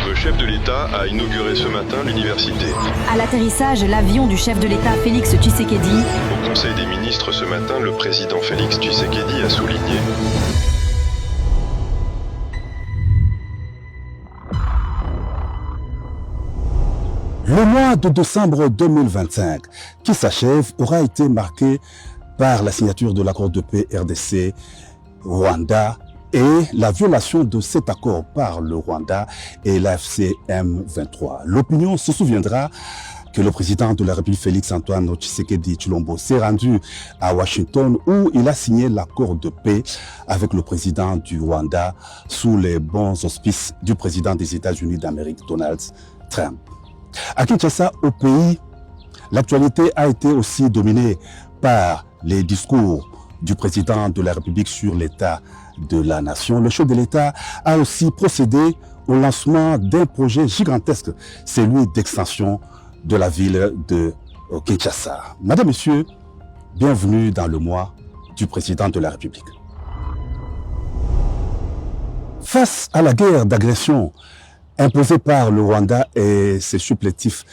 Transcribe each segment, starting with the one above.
Le chef de l'État a inauguré ce matin l'université. À l'atterrissage, l'avion du chef de l'État Félix Tshisekedi. Au Conseil des ministres ce matin, le président Félix Tshisekedi a souligné. Le mois de décembre 2025, qui s'achève, aura été marqué par la signature de l'accord de paix RDC-Rwanda et la violation de cet accord par le Rwanda et l'AFC M23. L'opinion se souviendra que le président de la République Félix-Antoine Tshisekedi Tshilombo s'est rendu à Washington où il a signé l'accord de paix avec le président du Rwanda sous les bons auspices du président des États-Unis d'Amérique, Donald Trump. À Kinshasa, au pays, l'actualité a été aussi dominée par les discours du président de la République sur l'état de la nation. Le chef de l'État a aussi procédé au lancement d'un projet gigantesque, celui d'extension de la ville de Kinshasa. Madame, Monsieur, bienvenue dans le mois du président de la République. Face à la guerre d'agression imposée par le Rwanda et ses supplétifs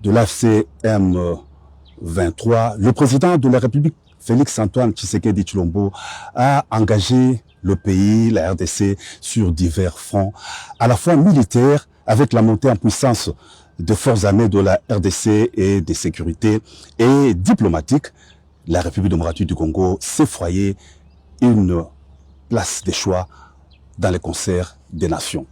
de l'AFC M23, le président de la République, Félix-Antoine Tshisekedi Tshilombo, a engagé le pays, la RDC, sur divers fronts, à la fois militaires, avec la montée en puissance de forces armées de la RDC et des sécurités, et diplomatiques. La République démocratique du Congo s'est frayée une place de choix dans les concerts des nations.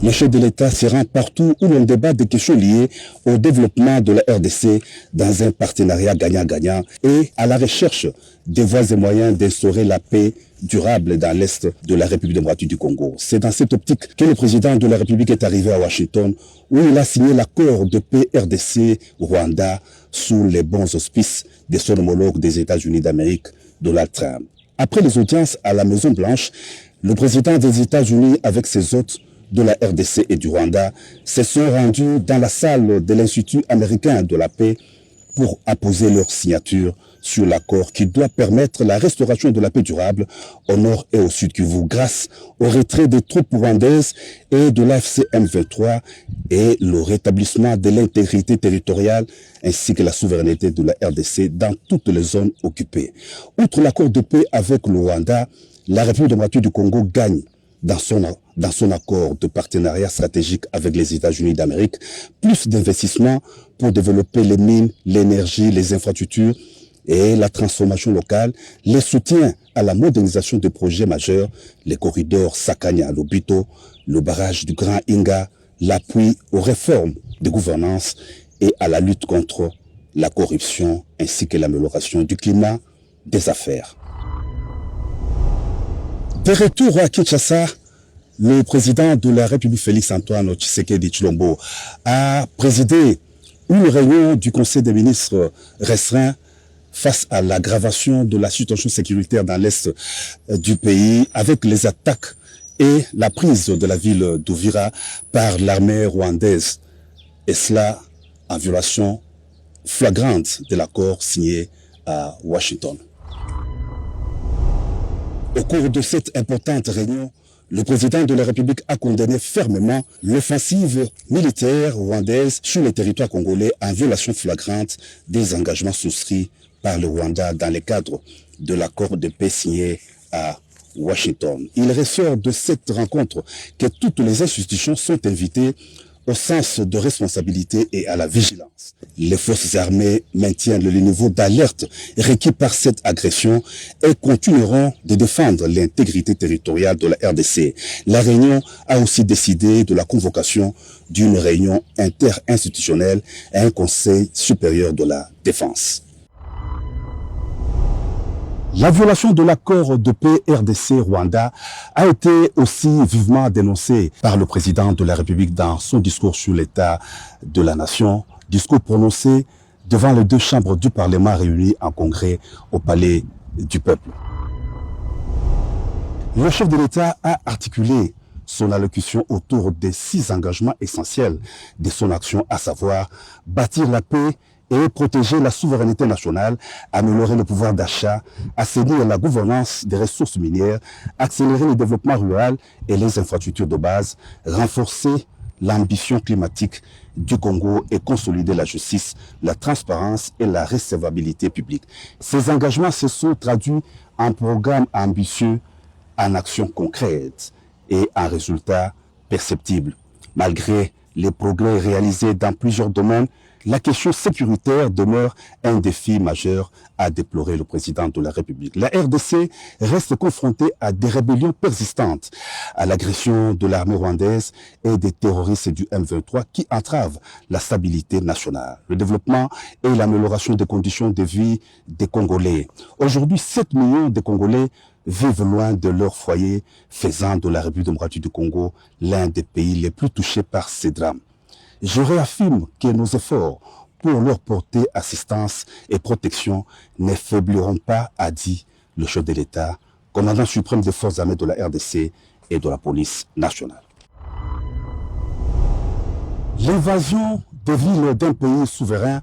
Le chef de l'État se rend partout où l'on débat des questions liées au développement de la RDC dans un partenariat gagnant-gagnant et à la recherche des voies et moyens d'instaurer la paix durable dans l'Est de la République démocratique du Congo. C'est dans cette optique que le président de la République est arrivé à Washington où il a signé l'accord de paix RDC-Rwanda sous les bons auspices de son homologue des États-Unis d'Amérique, Donald Trump. Après les audiences à la Maison-Blanche, le président des États-Unis avec ses hôtes de la RDC et du Rwanda se sont rendus dans la salle de l'Institut américain de la paix pour apposer leur signature sur l'accord qui doit permettre la restauration de la paix durable au nord et au sud Kivu grâce au retrait des troupes rwandaises et de l'AFC M23 et le rétablissement de l'intégrité territoriale ainsi que la souveraineté de la RDC dans toutes les zones occupées. Outre l'accord de paix avec le Rwanda, la République démocratique du Congo gagne dans son accord de partenariat stratégique avec les États-Unis d'Amérique, plus d'investissements pour développer les mines, l'énergie, les infrastructures et la transformation locale, les soutiens à la modernisation des projets majeurs, les corridors Sakanya-Lobito, le barrage du Grand Inga, l'appui aux réformes de gouvernance et à la lutte contre la corruption ainsi que l'amélioration du climat des affaires. De retour à Kinshasa, le président de la République Félix-Antoine Tshisekedi Tshilombo a présidé une réunion du Conseil des ministres restreint face à l'aggravation de la situation sécuritaire dans l'est du pays avec les attaques et la prise de la ville d'Uvira par l'armée rwandaise. Et cela en violation flagrante de l'accord signé à Washington. Au cours de cette importante réunion, le président de la République a condamné fermement l'offensive militaire rwandaise sur le territoire congolais en violation flagrante des engagements souscrits par le Rwanda dans le cadre de l'accord de paix signé à Washington. Il ressort de cette rencontre que toutes les institutions sont invitées au sens de responsabilité et à la vigilance. Les forces armées maintiennent le niveau d'alerte requis par cette agression et continueront de défendre l'intégrité territoriale de la RDC. La réunion a aussi décidé de la convocation d'une réunion interinstitutionnelle à un conseil supérieur de la défense. La violation de l'accord de paix RDC-Rwanda a été aussi vivement dénoncée par le président de la République dans son discours sur l'état de la nation, discours prononcé devant les deux chambres du Parlement réunies en congrès au Palais du Peuple. Le chef de l'État a articulé son allocution autour des 6 engagements essentiels de son action, à savoir bâtir la paix et protéger la souveraineté nationale, améliorer le pouvoir d'achat, assainir la gouvernance des ressources minières, accélérer le développement rural et les infrastructures de base, renforcer l'ambition climatique du Congo et consolider la justice, la transparence et la recevabilité publique. Ces engagements se sont traduits en programmes ambitieux, en actions concrètes et en résultats perceptibles. Malgré les progrès réalisés dans plusieurs domaines, la question sécuritaire demeure un défi majeur, a déploré le président de la République. La RDC reste confrontée à des rébellions persistantes, à l'agression de l'armée rwandaise et des terroristes du M23 qui entravent la stabilité nationale, le développement et l'amélioration des conditions de vie des Congolais. Aujourd'hui, 7 millions de Congolais vivent loin de leur foyer, faisant de la République démocratique du Congo l'un des pays les plus touchés par ces drames. Je réaffirme que nos efforts pour leur porter assistance et protection ne faibliront pas, a dit le chef de l'État, commandant suprême des forces armées de la RDC et de la police nationale. L'invasion des villes d'un pays souverain,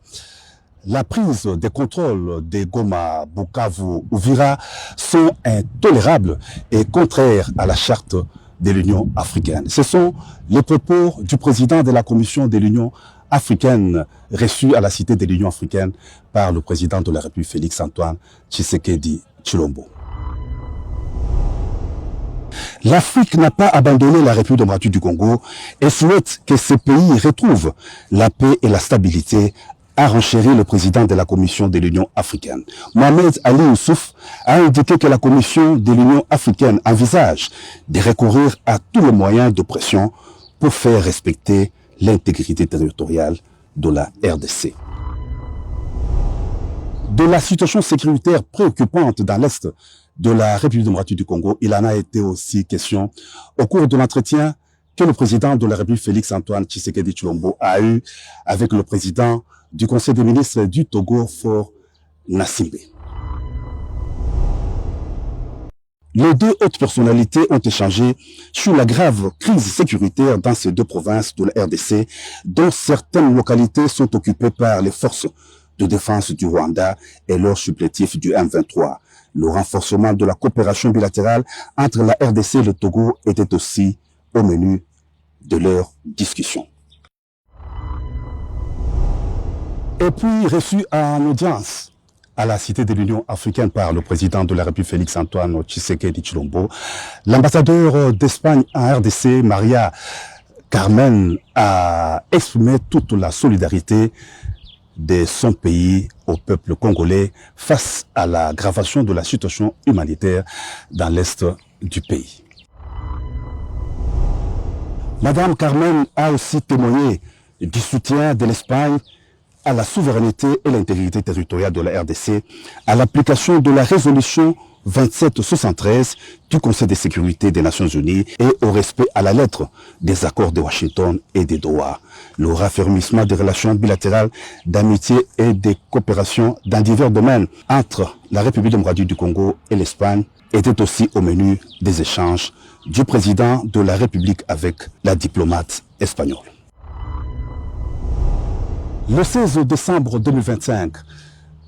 la prise des contrôles des Goma, Bukavu, Uvira sont intolérables et contraires à la charte de l'Union africaine. Ce sont les propos du président de la Commission de l'Union africaine reçu à la Cité de l'Union africaine par le président de la République Félix-Antoine Tshisekedi Tshilombo. L'Afrique n'a pas abandonné la République démocratique du Congo et souhaite que ce pays retrouve la paix et la stabilité, a renchéri le président de la Commission de l'Union africaine. Mohamed Ali Youssouf a indiqué que la Commission de l'Union africaine envisage de recourir à tous les moyens de pression pour faire respecter l'intégrité territoriale de la RDC. De la situation sécuritaire préoccupante dans l'Est de la République démocratique du Congo, il en a été aussi question au cours de l'entretien que le président de la République Félix-Antoine Tshisekedi Tshilombo a eu avec le président du Conseil des ministres du Togo, Faure Gnassingbé. Les deux hautes personnalités ont échangé sur la grave crise sécuritaire dans ces deux provinces de la RDC, dont certaines localités sont occupées par les forces de défense du Rwanda et leurs supplétifs du M23. Le renforcement de la coopération bilatérale entre la RDC et le Togo était aussi au menu de leur discussion. Et puis reçu en audience à la Cité de l'Union africaine par le président de la République Félix-Antoine Tshisekedi Tshilombo, l'ambassadeur d'Espagne en RDC, Maria Carmen, a exprimé toute la solidarité de son pays au peuple congolais face à l'aggravation de la situation humanitaire dans l'est du pays. Madame Carmen a aussi témoigné du soutien de l'Espagne à la souveraineté et l'intégrité territoriale de la RDC, à l'application de la résolution 2773 du Conseil de sécurité des Nations Unies et au respect à la lettre des accords de Washington et des Doha. Le raffermissement des relations bilatérales d'amitié et de coopération dans divers domaines entre la République démocratique du Congo et l'Espagne était aussi au menu des échanges du président de la République avec la diplomate espagnole. Le 16 décembre 2025,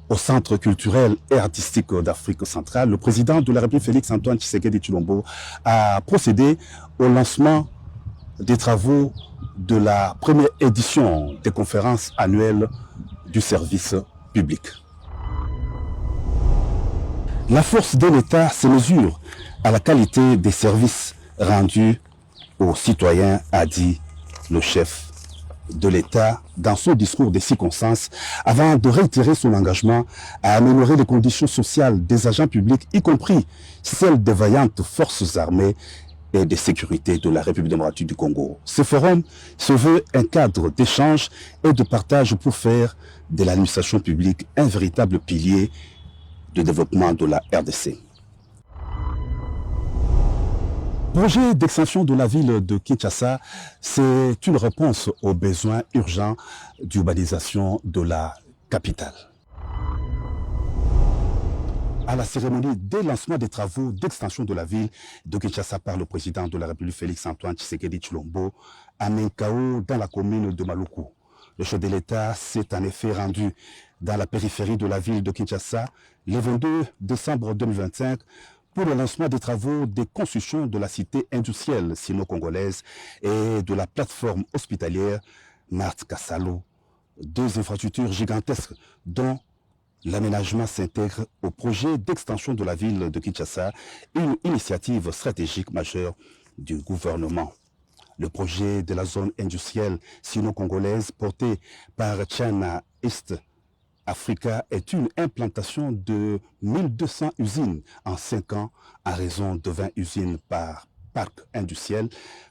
au Centre culturel et artistique d'Afrique centrale, le président de la République Félix-Antoine Tshisekedi Tshilombo a procédé au lancement des travaux de la première édition des conférences annuelles du service public. La force de l'État se mesure à la qualité des services rendus aux citoyens, a dit le chef de l'État dans son discours des circonstances avant de réitérer son engagement à améliorer les conditions sociales des agents publics, y compris celles des vaillantes forces armées et de sécurité de la République démocratique du Congo. Ce forum se veut un cadre d'échange et de partage pour faire de l'administration publique un véritable pilier de développement de la RDC. Le projet d'extension de la ville de Kinshasa, c'est une réponse aux besoins urgents d'urbanisation de la capitale. À la cérémonie de lancement des travaux d'extension de la ville de Kinshasa par le président de la République Félix-Antoine Tshisekedi Tshilombo à Menkao dans la commune de Maluku, Le chef de l'État s'est en effet rendu dans la périphérie de la ville de Kinshasa le 22 décembre 2025 pour le lancement des travaux de construction de la cité industrielle sino-congolaise et de la plateforme hospitalière Marthe Kassalo. Deux infrastructures gigantesques dont l'aménagement s'intègre au projet d'extension de la ville de Kinshasa, une initiative stratégique majeure du gouvernement. Le projet de la zone industrielle sino-congolaise porté par China East Africa est une implantation de 1200 usines en 5 ans à raison de 20 usines par parc industriel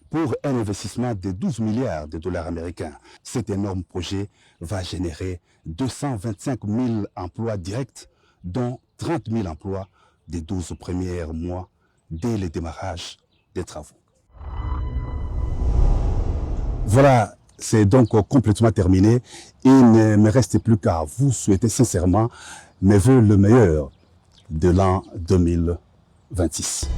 pour un investissement de 12 milliards de dollars américains. Cet énorme projet va générer 225 000 emplois directs, dont 30 000 emplois des 12 premiers mois dès le démarrage des travaux. Voilà, c'est donc complètement terminé. Il ne me reste plus qu'à vous souhaiter sincèrement mes vœux le meilleur de l'an 2026.